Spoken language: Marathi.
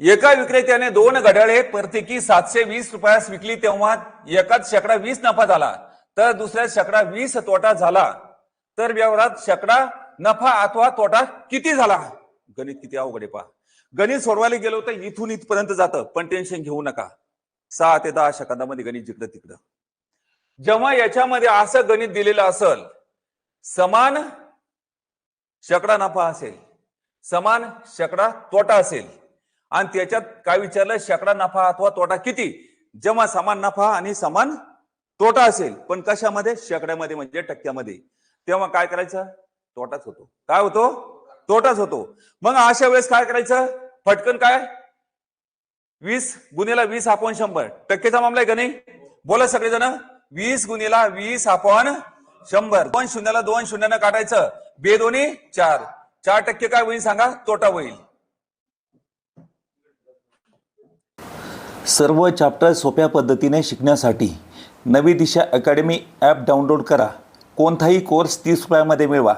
एका विक्रेत्याने 2 घड्याळे प्रत्येकी 720 रुपयास विकली तेव्हा एकाच शेकडा 20 नफा झाला तर दुसऱ्या शेकडा 20 तोटा झाला तर व्यवहारात शेकडा नफा अथवा तोटा किती झाला? गणित किती अवघड आहे पहा. गणित सोडवायला गेलो तर इथून इथपर्यंत जातं, पण टेन्शन घेऊ नका. 6 ते 10 सेकंदामध्ये गणित जिकडं तिकडं. जेव्हा याच्यामध्ये असं गणित दिलेलं असेल, समान शेकडा नफा असेल, समान शेकडा तोटा असेल आणि त्याच्यात काय विचारलं, शेकडा नफा अथवा तोटा किती? जेव्हा समान नफा आणि समान तोटा असेल, पण कशामध्ये? शेकड्यामध्ये म्हणजे टक्क्यामध्ये, तेव्हा काय करायचं? तोटाच होतो. काय होतो? तोटाच होतो. मग अशा वेळेस काय करायचं? फटकन काय? 20 गुणिले 20 अपॉन 100 टक्केचा मामला आहे का नाही? बोला सगळेजण. 20 गुणिले 20 अपॉन 100. 2 शून्याला 2 शून्यानं काढायचं. बेदोनी 4. 4% काय होईल सांगा? तोटा होईल. सर्व चॅप्टर सोप्या पद्धतीने शिकण्यासाठी नवी दिशा अकॅडमी ॲप डाउनलोड करा. कोणताही कोर्स 30 रुपयामध्ये मिळवा.